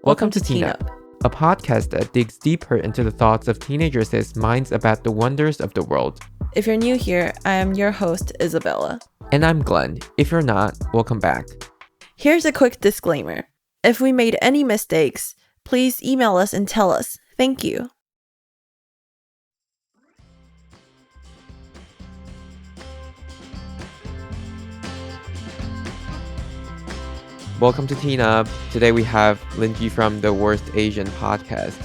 Welcome to Teen Up, a podcast that digs deeper into the thoughts of teenagers' minds about the wonders of the world. If you're new here, I am your host, Isabella. And I'm Glenn. If you're not, welcome back. Here's a quick disclaimer. If we made any mistakes, please email us and tell us. Thank you. Welcome to Teen Up. Today we have Lingjie from the Worst Asian Podcast.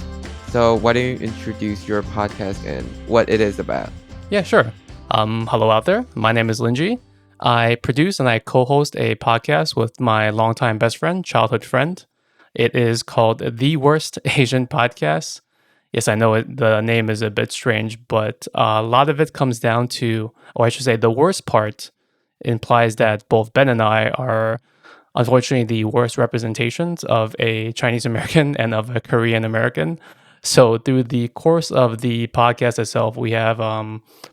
So why don't you introduce your podcast and what it is about? Yeah, sure. Hello out there. My name is Lingjie. I produce and I co-host a podcast with my longtime best friend, childhood friend. It is called The Worst Asian Podcast. Yes, I know the name is a bit strange, but a lot of it comes down to, or I should say the worst part implies that both Ben and I are unfortunately the worst representations of a Chinese American and of a Korean American. So through the course of the podcast itself, we have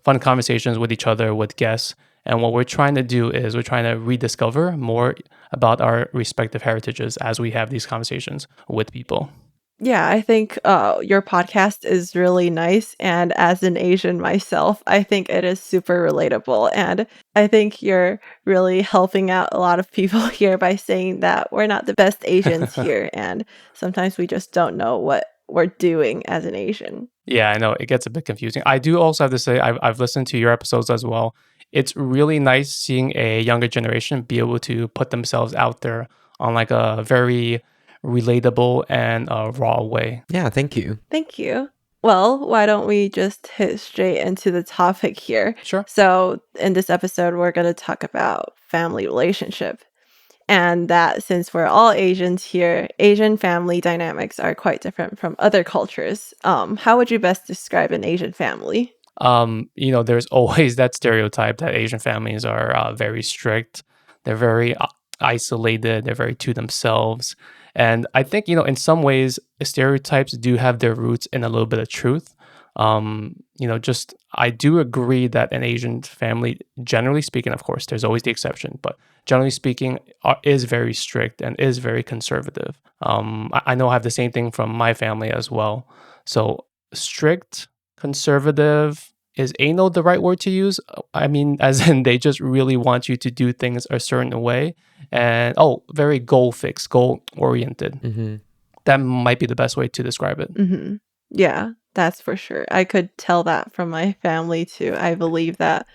fun conversations with each other, with guests. And what we're trying to do is we're trying to rediscover more about our respective heritages as we have these conversations with people. Yeah, I think your podcast is really nice. And as an Asian myself, I think it is super relatable. And I think you're really helping out a lot of people here by saying that we're not the best Asians here. And sometimes we just don't know what we're doing as an Asian. Yeah, I know. It gets a bit confusing. I do also have to say, I've listened to your episodes as well. It's really nice seeing a younger generation be able to put themselves out there on like a very relatable and raw way. Yeah, thank you. Thank you. Well, why don't we just hit straight into the topic here? Sure. So in this episode, we're going to talk about family relationship. And that since we're all Asians here, Asian family dynamics are quite different from other cultures. How would you best describe an Asian family? There's always that stereotype that Asian families are very strict. They're very isolated. They're very to themselves. And I think, in some ways, stereotypes do have their roots in a little bit of truth. I do agree that an Asian family, generally speaking, of course, there's always the exception, but generally speaking, is very strict and is very conservative. I know I have the same thing from my family as well. So strict, conservative, is anal the right word to use? I mean, as in they just really want you to do things a certain way. And, very goal-fixed, goal-oriented. Mm-hmm. That might be the best way to describe it. Mm-hmm. Yeah, that's for sure. I could tell that from my family too. I believe that,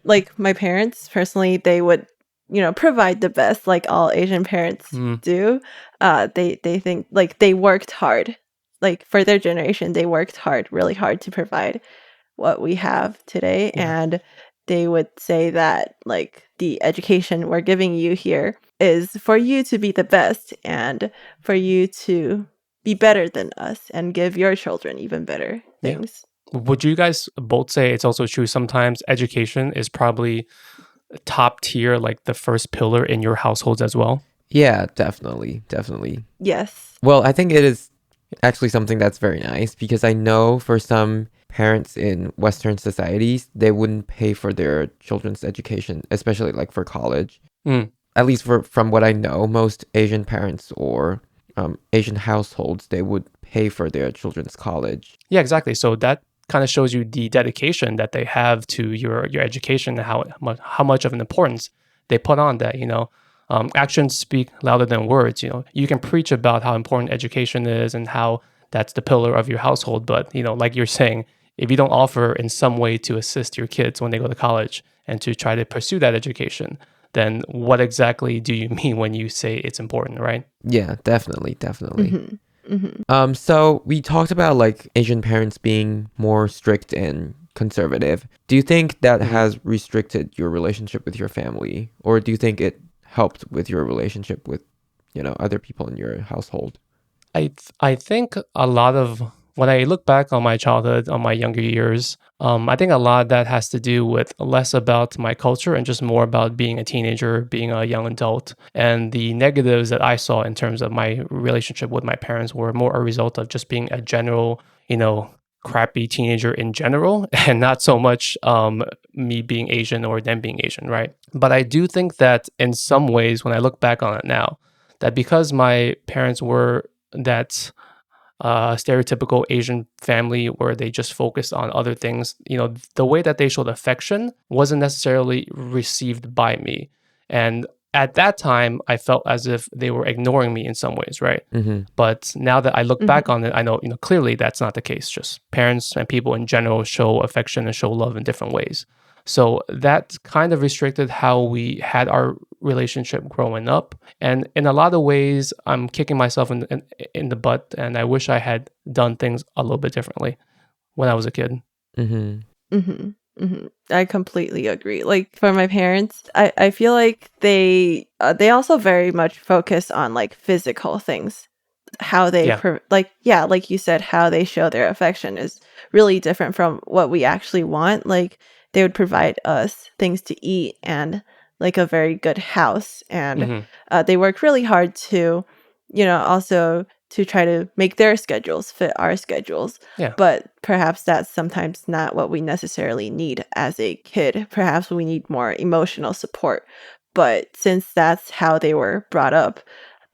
my parents, personally, they would, provide the best like all Asian parents do. They think like they worked hard. Like for their generation, they worked hard, really hard to provide what we have today. Yeah. And they would say that like the education we're giving you here is for you to be the best and for you to be better than us and give your children even better things. Yeah. Would you guys both say it's also true sometimes education is probably top tier, like the first pillar in your households as well? Yeah, definitely. Yes. Well, I think it is actually something that's very nice because I know for some parents in Western societies, they wouldn't pay for their children's education, especially like for college. At least from what I know, most Asian parents or Asian households, they would pay for their children's college. Yeah, exactly. So that kind of shows you the dedication that they have to your education and how much of an importance they put on that. Actions speak louder than words. You can preach about how important education is and how that's the pillar of your household, but like you're saying, if you don't offer in some way to assist your kids when they go to college and to try to pursue that education, then what exactly do you mean when you say it's important, right? Yeah, definitely. Mm-hmm. Mm-hmm. So we talked about like Asian parents being more strict and conservative. Do you think that has restricted your relationship with your family, or do you think it helped with your relationship with, other people in your household? I think a lot of when I look back on my childhood, on my younger years, I think a lot of that has to do with less about my culture and just more about being a teenager, being a young adult. And the negatives that I saw in terms of my relationship with my parents were more a result of just being a general, crappy teenager in general, and not so much me being Asian or them being Asian, right? But I do think that in some ways, when I look back on it now, that because my parents were that stereotypical Asian family where they just focused on other things, the way that they showed affection wasn't necessarily received by me. And at that time, I felt as if they were ignoring me in some ways, right? Mm-hmm. But now that I look back on it, I know, clearly that's not the case. Just parents and people in general show affection and show love in different ways. So that kind of restricted how we had our relationship growing up. And in a lot of ways, I'm kicking myself in the butt, and I wish I had done things a little bit differently when I was a kid. Mm-hmm. Mm-hmm. Mm-hmm. I completely agree. Like for my parents, I feel like they also very much focus on like physical things. How they like you said, how they show their affection is really different from what we actually want. Like they would provide us things to eat and like a very good house, and they work really hard to, also to try to make their schedules fit our schedules. Yeah. But perhaps that's sometimes not what we necessarily need as a kid. Perhaps we need more emotional support. But since that's how they were brought up,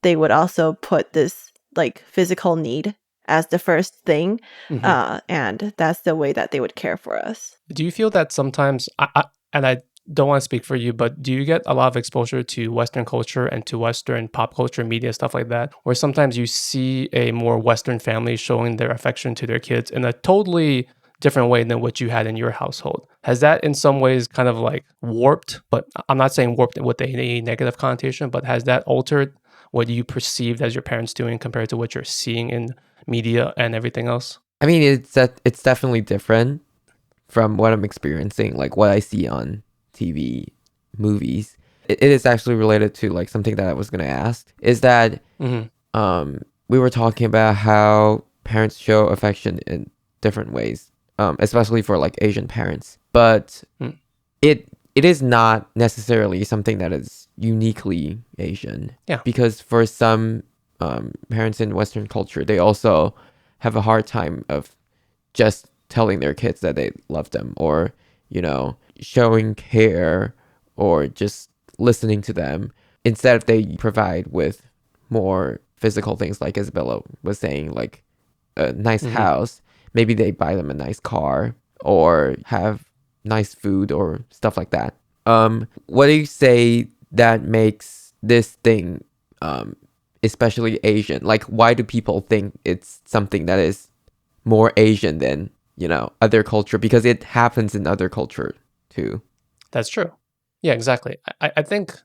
they would also put this like physical need as the first thing. And that's the way that they would care for us. Do you feel that sometimes, and I don't want to speak for you, but do you get a lot of exposure to Western culture and to Western pop culture, media, stuff like that, where sometimes you see a more Western family showing their affection to their kids in a totally different way than what you had in your household? Has that in some ways kind of like warped, but I'm not saying warped with a negative connotation, but has that altered what you perceived as your parents doing compared to what you're seeing in media and everything else? I mean, it's definitely different from what I'm experiencing, like what I see on TV, movies. It is actually related to like something that I was gonna ask. Is that we were talking about how parents show affection in different ways, especially for like Asian parents. But it is not necessarily something that is uniquely Asian. Yeah. Because for some parents in Western culture, they also have a hard time of just telling their kids that they love them, or showing care, or just listening to them. Instead, they provide with more physical things, like Isabella was saying, like a nice house. Maybe they buy them a nice car or have nice food or stuff like that. What do you say that makes this thing especially Asian? Like, why do people think it's something that is more Asian than other culture? Because it happens in other culture too. That's true. Yeah, exactly. I think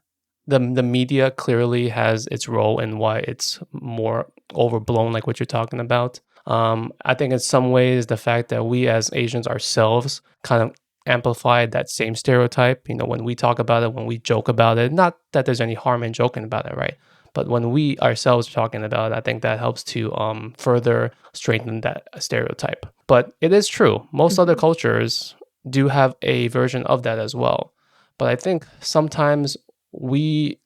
the media clearly has its role in why it's more overblown, like what you're talking about. I think in some ways the fact that we as Asians ourselves kind of amplify that same stereotype, when we talk about it, when we joke about it, not that there's any harm in joking about it, right? But when we ourselves are talking about it, I think that helps to further strengthen that stereotype. But it is true. Most other cultures do have a version of that as well. But I think sometimes we,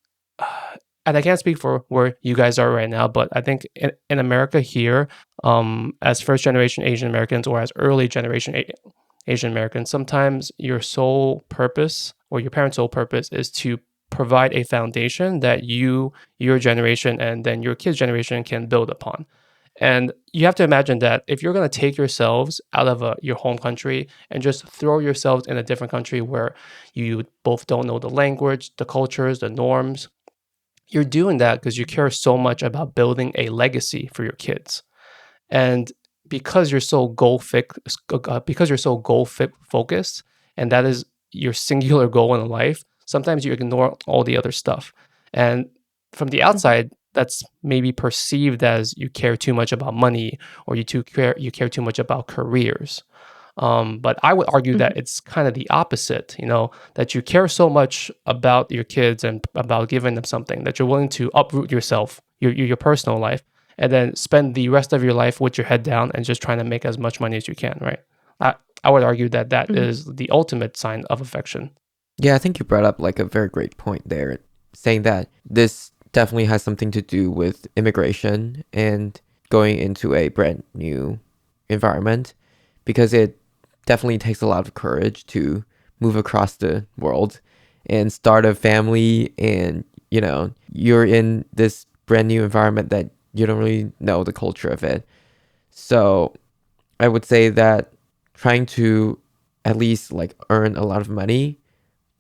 and I can't speak for where you guys are right now, but I think in America here, as first generation Asian Americans or as early generation Asian Americans, sometimes your sole purpose or your parents' sole purpose is to provide a foundation that your generation and then your kids' generation can build upon. And you have to imagine that if you're going to take yourselves out of your home country and just throw yourselves in a different country where you both don't know the language, the cultures, the norms, you're doing that because you care so much about building a legacy for your kids. And because you're so focused, and that is your singular goal in life, sometimes you ignore all the other stuff. And from the outside, that's maybe perceived as you care too much about money, or you care too much about careers. But I would argue that it's kind of the opposite, that you care so much about your kids and about giving them something that you're willing to uproot yourself, your personal life, and then spend the rest of your life with your head down and just trying to make as much money as you can, right? I would argue that is the ultimate sign of affection. Yeah, I think you brought up like a very great point there, saying that this definitely has something to do with immigration and going into a brand new environment, because it definitely takes a lot of courage to move across the world and start a family, and you're in this brand new environment that you don't really know the culture of it. So I would say that trying to at least like earn a lot of money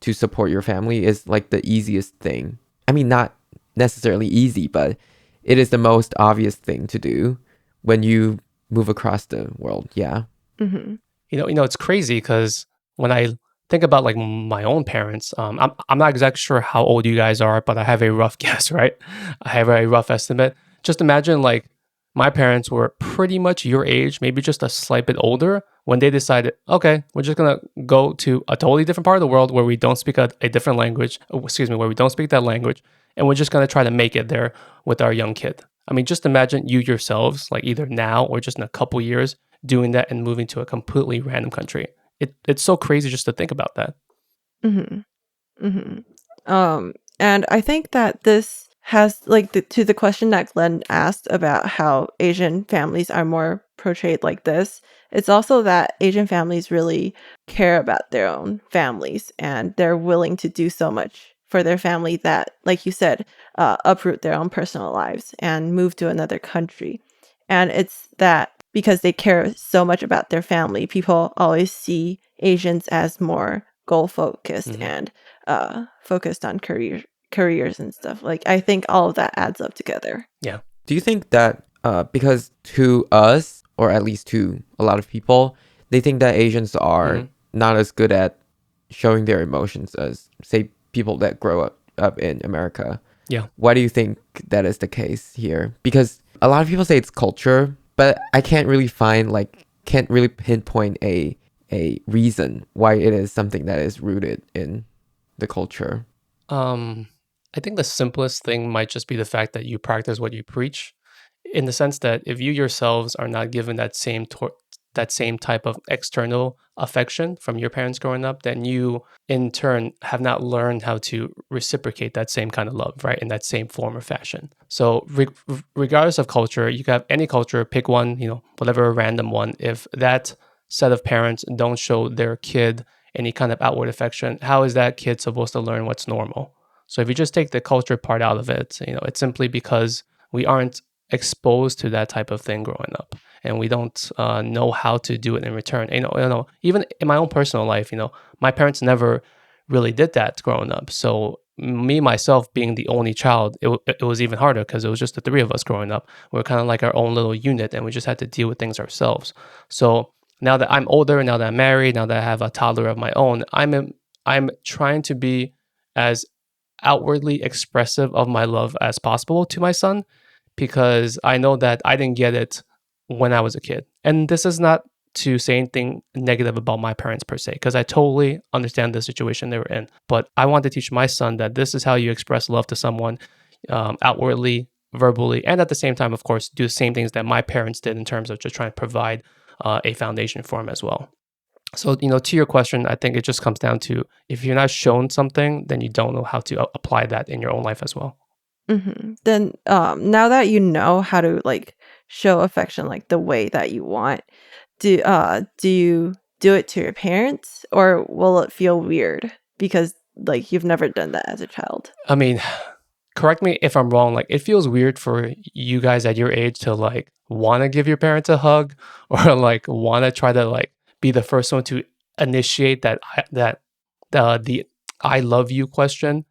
to support your family is like the easiest thing. I mean, not necessarily easy, but it is the most obvious thing to do when you move across the world. Yeah. Mm-hmm. It's crazy because when I think about like my own parents, I'm not exactly sure how old you guys are, but I have a rough guess, right? I have a rough estimate. Just imagine like my parents were pretty much your age, maybe just a slight bit older, when they decided, okay, we're just gonna go to a totally different part of the world where we don't speak a different language, where we don't speak that language, and we're just gonna try to make it there with our young kid. I mean, just imagine you yourselves, like either now or just in a couple years, doing that and moving to a completely random country. It's so crazy just to think about that. Mm-hmm. Mm-hmm. And I think that this has like to the question that Glenn asked about how Asian families are more portrayed like this. It's also that Asian families really care about their own families and they're willing to do so much for their family that, like you said, uproot their own personal lives and move to another country. And it's that because they care so much about their family, people always see Asians as more goal focused and focused on careers and stuff. Like I think all of that adds up together. Yeah. Do you think that because to us, or at least to a lot of people, they think that Asians are not as good at showing their emotions as, say, people that grow up in America? Yeah. Why do you think that is the case here? Because a lot of people say it's culture, but I can't really pinpoint a reason why it is something that is rooted in the culture. I think the simplest thing might just be the fact that you practice what you preach, in the sense that if you yourselves are not given that same type of external affection from your parents growing up, then you in turn have not learned how to reciprocate that same kind of love, right, in that same form or fashion. So regardless of culture, you can have any culture, pick one, whatever random one. If that set of parents don't show their kid any kind of outward affection, how is that kid supposed to learn what's normal? So if you just take the culture part out of it, it's simply because we aren't exposed to that type of thing growing up, and we don't know how to do it in return. Even in my own personal life, my parents never really did that growing up. So me myself being the only child, it was even harder because it was just the three of us growing up. We were kind of like our own little unit, and we just had to deal with things ourselves. So now that I'm older, now that I'm married, now that I have a toddler of my own, I'm trying to be as outwardly expressive of my love as possible to my son, because I know that I didn't get it when I was a kid. And this is not to say anything negative about my parents per se, because I totally understand the situation they were in. But I want to teach my son that this is how you express love to someone, outwardly, verbally, and at the same time, of course, do the same things that my parents did in terms of just trying to provide a foundation for him as well. So, to your question, I think it just comes down to, if you're not shown something, then you don't know how to apply that in your own life as well. Mm-hmm. Then now that you know how to like show affection like the way that you want, do you do it to your parents, or will it feel weird because like you've never done that as a child? I mean, correct me if I'm wrong, like it feels weird for you guys at your age to like want to give your parents a hug, or like want to try to like be the first one to initiate the I love you question.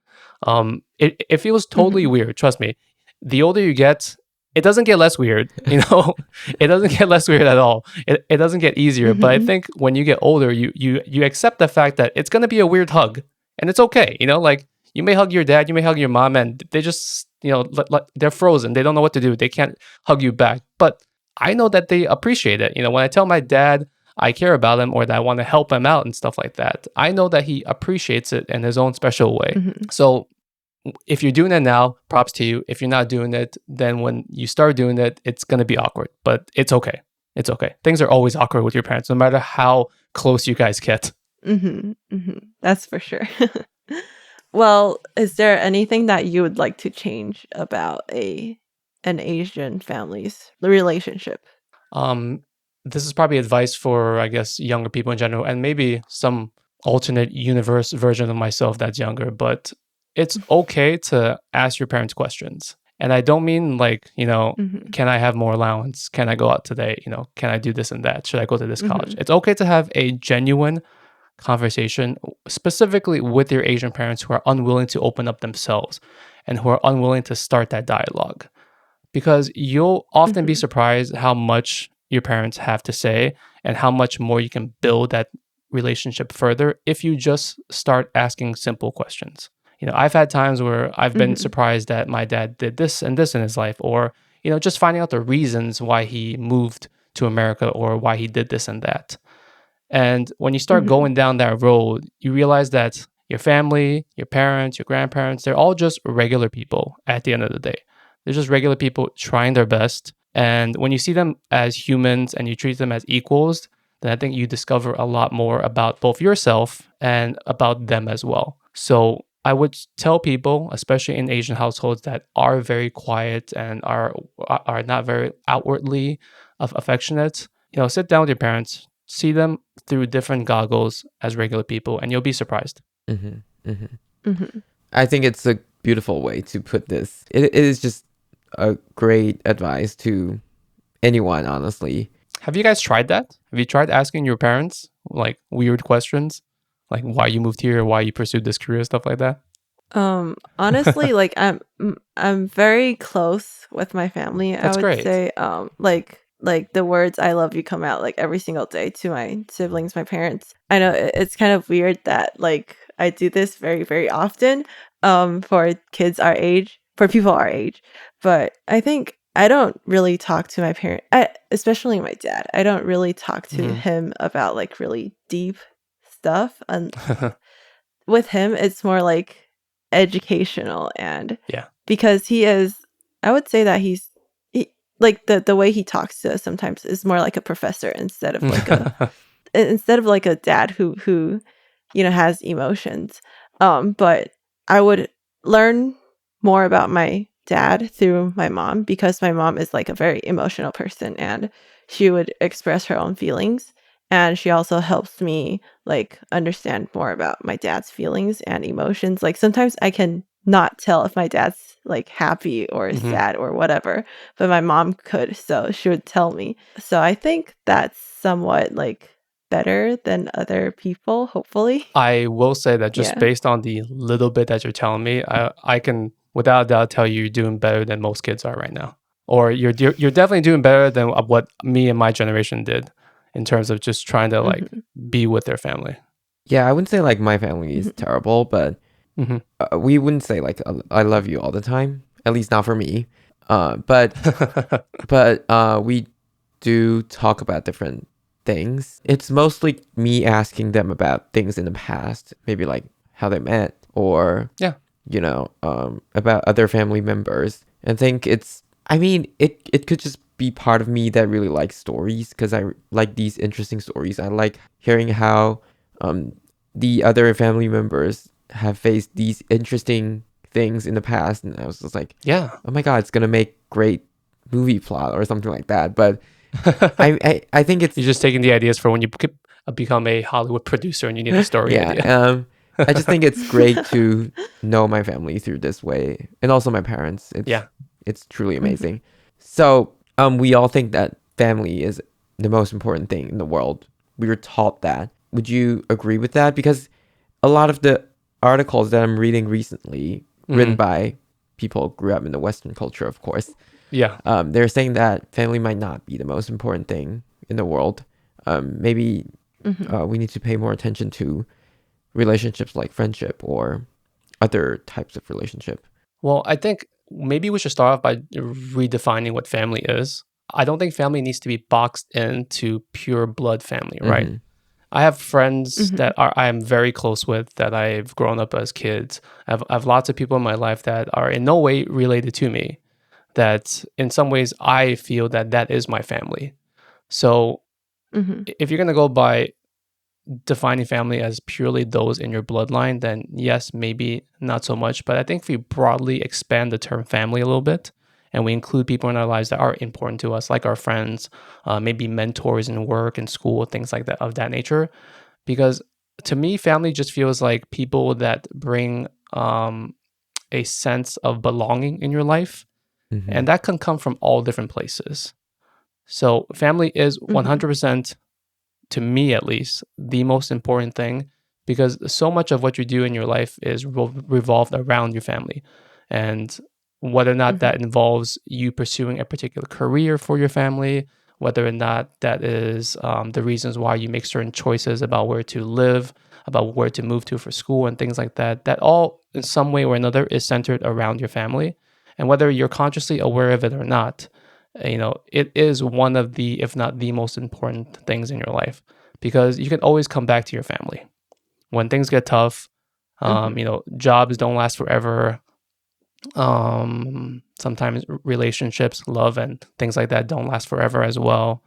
It feels totally weird. Trust me. The older you get, it doesn't get less weird. It doesn't get less weird at all. It doesn't get easier. But I think when you get older, you accept the fact that it's gonna be a weird hug, and it's okay. Like you may hug your dad, you may hug your mom, and they just they're frozen. They don't know what to do. They can't hug you back. But I know that they appreciate it. When I tell my dad I care about him, or that I want to help him out and stuff like that, I know that he appreciates it in his own special way. So if you're doing it now, props to you. If you're not doing it, then when you start doing it, it's going to be awkward, but it's okay. It's okay. Things are always awkward with your parents, no matter how close you guys get. That's for sure. Well, is there anything that you would like to change about an Asian family's relationship? This is probably advice for, I guess, younger people in general, and maybe some alternate universe version of myself that's younger, but it's okay to ask your parents questions. And I don't mean like, Mm-hmm. can I have more allowance? Can I go out today? Can I do this and that? Should I go to this college? Mm-hmm. It's okay to have a genuine conversation, specifically with your Asian parents who are unwilling to open up themselves and who are unwilling to start that dialogue. Because you'll often be Mm-hmm. surprised how much your parents have to say and how much more you can build that relationship further if you just start asking simple questions. I've had times where I've been Mm-hmm. surprised that my dad did this and this in his life, or, just finding out the reasons why he moved to America or why he did this and that. And when you start Mm-hmm. going down that road, you realize that your family, your parents, your grandparents, they're all just regular people at the end of the day. They're just regular people trying their best. And when you see them as humans and you treat them as equals, then I think you discover a lot more about both yourself and about them as well. So I would tell people, especially in Asian households that are very quiet and are not very outwardly affectionate, sit down with your parents, see them through different goggles as regular people, and you'll be surprised. Mm-hmm. Mm-hmm. Mm-hmm. I think it's a beautiful way to put this. It is just a great advice to anyone, honestly. Have you guys tried that? Have you tried asking your parents like weird questions, like why you moved here, why you pursued this career, stuff like that? Honestly, like I'm very close with my family. I That's would great. say, like the words "I love you" come out like every single day to my siblings, my parents. I know it's kind of weird that like I do this very, very often, for kids our age, for people our age. But I think I don't really talk to my parent, especially my dad. I don't really talk to Mhm. him about like really deep stuff, and with him it's more like educational, and Yeah. because he is, I would say that like the way he talks to us sometimes is more like a professor instead of like a dad who has emotions. But I would learn more about my dad through my mom, because my mom is like a very emotional person, and she would express her own feelings, and she also helps me like understand more about my dad's feelings and emotions. Like sometimes I can not tell if my dad's like happy or Mhm. sad or whatever, but my mom could, so she would tell me. So I think that's somewhat like better than other people, hopefully. I will say that just Yeah. based on the little bit that you're telling me, I can without a doubt tell you you're doing better than most kids are right now, or you're definitely doing better than what me and my generation did in terms of just trying to like Mhm. be with their family. Yeah, I wouldn't say like my family is Mhm. terrible, but Hmm. we wouldn't say like I love you all the time. At least not for me. But we do talk about different things. It's mostly me asking them about things in the past, maybe like how they met, or Yeah. about other family members. And think I mean, it could just be part of me that really likes stories, because I like these interesting stories. I like hearing how um the other family members have faced these interesting things in the past, and I was just like, Yeah. oh my god, it's gonna make great movie plot or something like that. But I think it's You're just taking the ideas for when you become a Hollywood producer and you need a story yeah. idea. I just think it's great to know my family through this way, and also my parents. Yeah. It's truly Mhm. amazing. So we all think that family is the most important thing in the world. We were taught that. Would you agree with that? Because a lot of the articles that I'm reading recently, written Mhm. by people who grew up in the Western culture, of course, Yeah. they're saying that family might not be the most important thing in the world. Maybe Mhm. we need to pay more attention to relationships like friendship or other types of relationship. Well, I think maybe we should start off by redefining what family is. I don't think family needs to be boxed into pure blood family, right? Mm-hmm. I have friends that Mhm. I am very close with that I've grown up as kids. I have lots of people in my life that are in no way related to me, that in some ways I feel that that is my family. So Mhm. if you're going to go by defining family as purely those in your bloodline, then yes, maybe not so much. But I think if we broadly expand the term family a little bit and we include people in our lives that are important to us, like our friends, maybe mentors in work and school, things like that of that nature. Because to me, family just feels like people that bring a sense of belonging in your life. And that can come from all different places. So family is 100%, to me at least, the most important thing, because so much of what you do in your life is revolved around your family. And whether or not that involves you pursuing a particular career for your family, whether or not that is the reasons why you make certain choices about where to live, about where to move to for school and things like that, that all in some way or another is centered around your family. And whether you're consciously aware of it or not, it is one of the, if not the most important things in your life, because you can always come back to your family when things get tough. Jobs don't last forever. Sometimes relationships, love, and things like that don't last forever as well.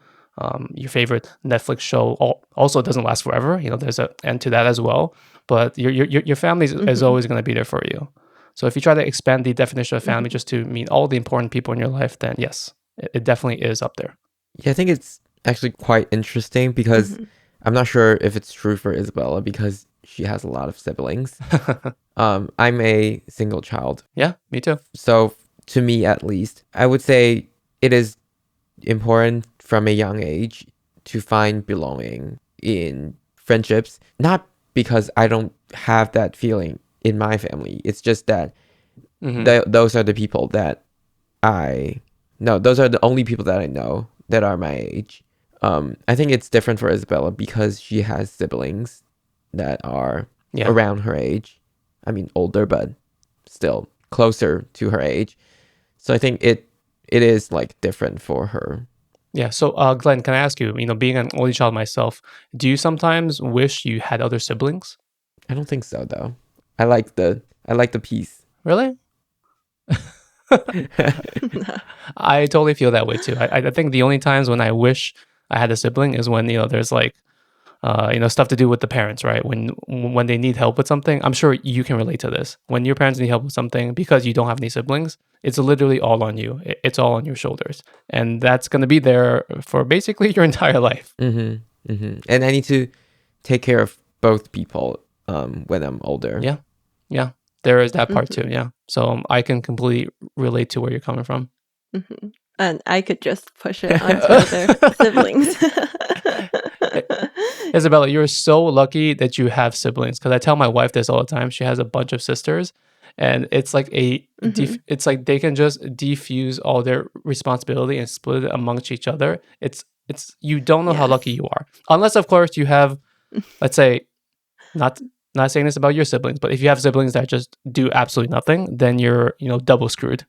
Your favorite Netflix show also doesn't last forever. There's an end to that as well. But your family is always going to be there for you. So if you try to expand the definition of family just to mean all the important people in your life, then yes, it definitely is up there. Yeah, I think it's actually quite interesting because I'm not sure if it's true for Isabella because she has a lot of siblings. I'm a single child. Yeah, me too. So to me, at least, I would say it is important from a young age to find belonging in friendships, not because I don't have that feeling in my family. It's just that those are the people that those are the only people that I know that are my age. I think it's different for Isabella because she has siblings that are around her age. I mean, older, but still closer to her age. So I think it is like different for her. Yeah. So, Glenn, can I ask you, being an only child myself, do you sometimes wish you had other siblings? I don't think so, though. I like the peace. Really? I totally feel that way too. I think the only times when I wish I had a sibling is when there's like stuff to do with the parents, right? When they need help with something. I'm sure you can relate to this. When your parents need help with something because you don't have any siblings, it's literally all on you. It's all on your shoulders, and that's going to be there for basically your entire life. And I need to take care of both people when I'm older. Yeah. There is that part too, yeah. So I can completely relate to where you're coming from. And I could just push it onto other siblings. Isabella, you're so lucky that you have siblings, because I tell my wife this all the time. She has a bunch of sisters, and it's like it's like they can just defuse all their responsibility and split it amongst each other. It's you don't know how lucky you are, unless of course you have, let's say, not saying this about your siblings, but if you have siblings that just do absolutely nothing, then you're, double screwed.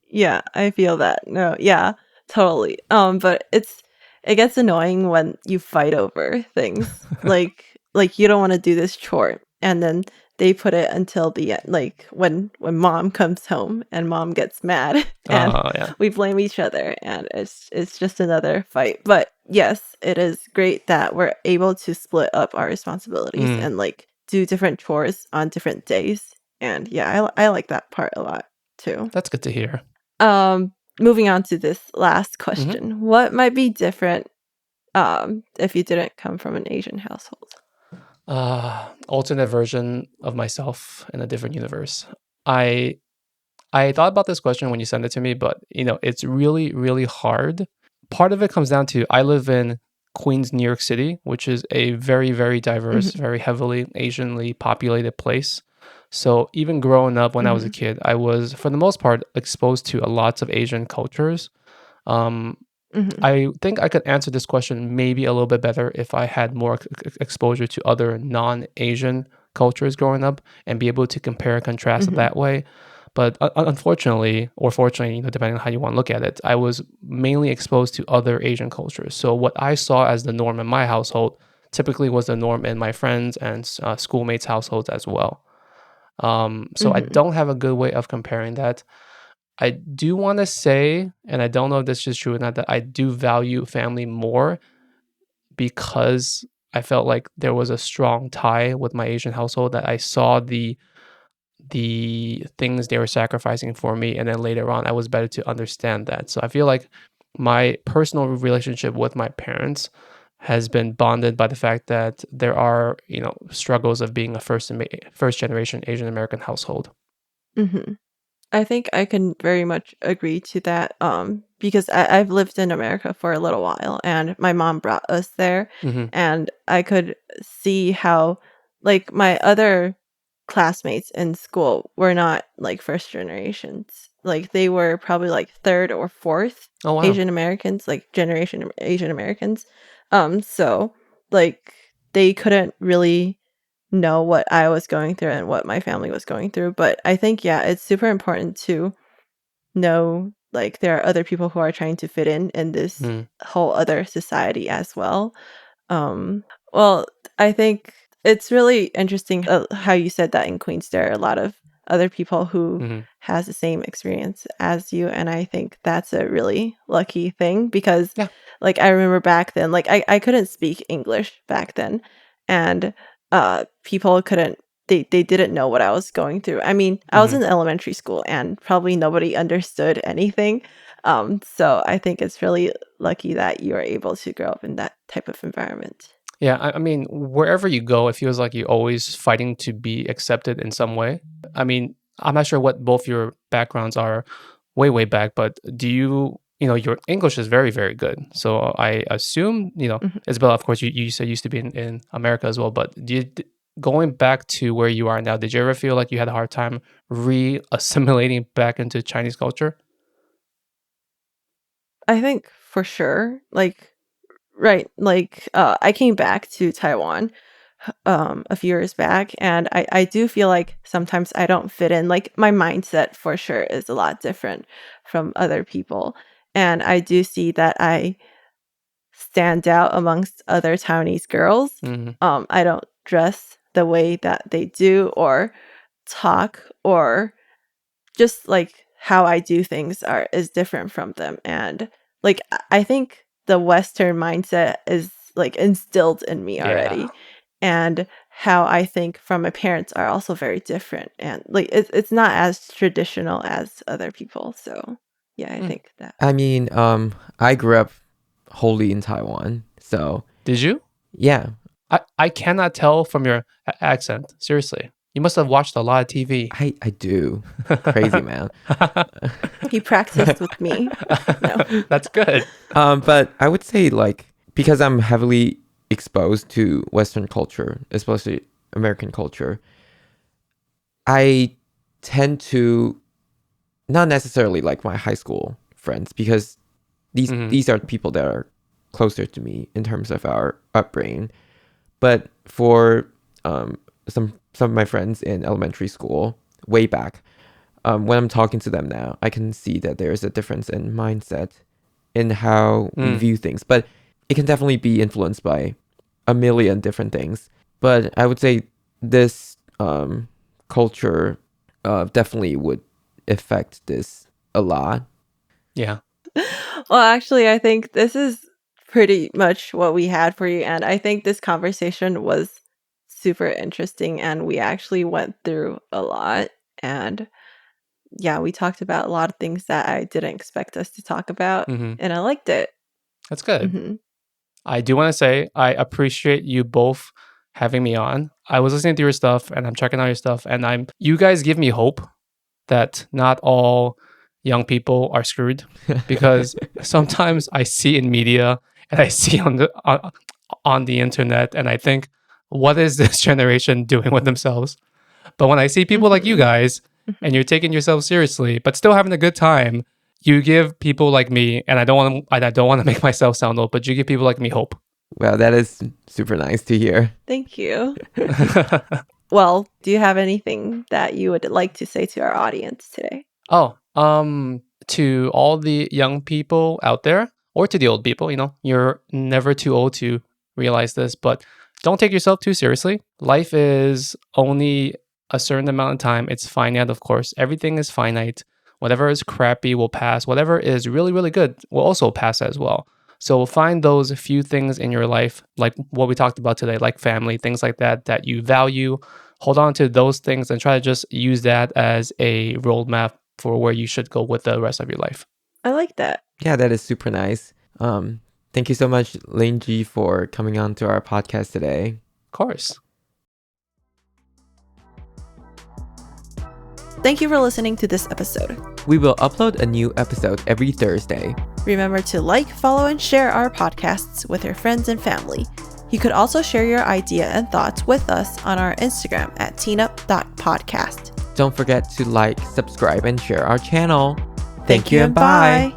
Yeah, I feel that. No, yeah, totally. But it gets annoying when you fight over things. like you don't want to do this chore, and then they put it until the end, like when mom comes home and mom gets mad and we blame each other, and it's just another fight. But yes, it is great that we're able to split up our responsibilities and like do different chores on different days. And yeah, I like that part a lot too. That's good to hear. Moving on to this last question. What might be different if you didn't come from an Asian household? Alternate version of myself in a different universe. I thought about this question when you sent it to me, but it's really, really hard. Part of it comes down to I live in Queens, New York City, which is a very, very diverse, very heavily Asianly populated place. So even growing up when I was a kid, I was, for the most part, exposed to lots of Asian cultures. I think I could answer this question maybe a little bit better if I had more exposure to other non-Asian cultures growing up and be able to compare and contrast it that way. But unfortunately, or fortunately, depending on how you want to look at it, I was mainly exposed to other Asian cultures. So what I saw as the norm in my household typically was the norm in my friends and schoolmates' households as well. So I don't have a good way of comparing that. I do want to say, and I don't know if this is true or not, that I do value family more because I felt like there was a strong tie with my Asian household, that I saw the things they were sacrificing for me, and then later on I was better to understand that. So I feel like my personal relationship with my parents has been bonded by the fact that there are, struggles of being a first generation Asian American household. I think I can very much agree to that because I've lived in America for a little while and my mom brought us there and I could see how like my other classmates in school were not like first generations. Like they were probably like third or fourth Asian Americans, like generation Asian Americans. So like they couldn't really know what I was going through and what my family was going through. But I think, yeah, it's super important to know like there are other people who are trying to fit in this whole other society as well. Well, I think it's really interesting how you said that in Queens there are a lot of other people who has the same experience as you, and I think that's a really lucky thing because like I remember back then like I couldn't speak English back then and people couldn't they didn't know what I was going through. I mean, I was in elementary school and probably nobody understood anything. So I think it's really lucky that you are able to grow up in that type of environment. Yeah, I mean, wherever you go, it feels like you're always fighting to be accepted in some way. I mean, I'm not sure what both your backgrounds are way back, but do you, your English is very, very good. So I assume, Isabella, of course, you said you used to be in America as well, but going back to where you are now, did you ever feel like you had a hard time re-assimilating back into Chinese culture? I think for sure. Like, right. Like, I came back to Taiwan a few years back, and I do feel like sometimes I don't fit in. Like, my mindset for sure is a lot different from other people. And I do see that I stand out amongst other Taiwanese girls. I don't dress the way that they do or talk or just like how I do things is different from them. And like I think the Western mindset is like instilled in me already. And how I think from my parents are also very different. And like it's not as traditional as other people. So yeah, I think that. I mean, I grew up wholly in Taiwan, so. Did you? Yeah. I cannot tell from your accent. Seriously. You must have watched a lot of TV. I do. Crazy, man. He practiced with me. No. That's good. But I would say like, because I'm heavily exposed to Western culture, especially American culture, I tend to not necessarily like my high school friends because these are people that are closer to me in terms of our upbringing. But for some of my friends in elementary school way back, when I'm talking to them now, I can see that there's a difference in mindset in how we view things. But it can definitely be influenced by a million different things. But I would say this culture definitely would affect this a lot. Yeah. Well, actually, I think this is pretty much what we had for you. And I think this conversation was super interesting and we actually went through a lot. And yeah, we talked about a lot of things that I didn't expect us to talk about. And I liked it. That's good. I do want to say I appreciate you both having me on. I was listening to your stuff and I'm checking out your stuff and you guys give me hope that not all young people are screwed because sometimes I see in media and I see on the internet and I think, what is this generation doing with themselves? But when I see people like you guys and you're taking yourself seriously but still having a good time, you give people like me, and I don't want to make myself sound old, but you give people like me hope. Well, that is super nice to hear. Thank you. Well, do you have anything that you would like to say to our audience today? Oh, to all the young people out there, or to the old people, you're never too old to realize this, but don't take yourself too seriously. Life is only a certain amount of time. It's finite, of course. Everything is finite. Whatever is crappy will pass. Whatever is really, really good will also pass as well. So find those few things in your life, like what we talked about today, like family, things like that, that you value. Hold on to those things and try to just use that as a roadmap for where you should go with the rest of your life. I like that. Yeah, that is super nice. Thank you so much, Lingjie, for coming on to our podcast today. Of course. thank you for listening to this episode. We will upload a new episode every Thursday. Remember to like, follow, and share our podcasts with your friends and family. You could also share your idea and thoughts with us on our Instagram at teenup.podcast. Don't forget to like, subscribe, and share our channel. Thank you and bye.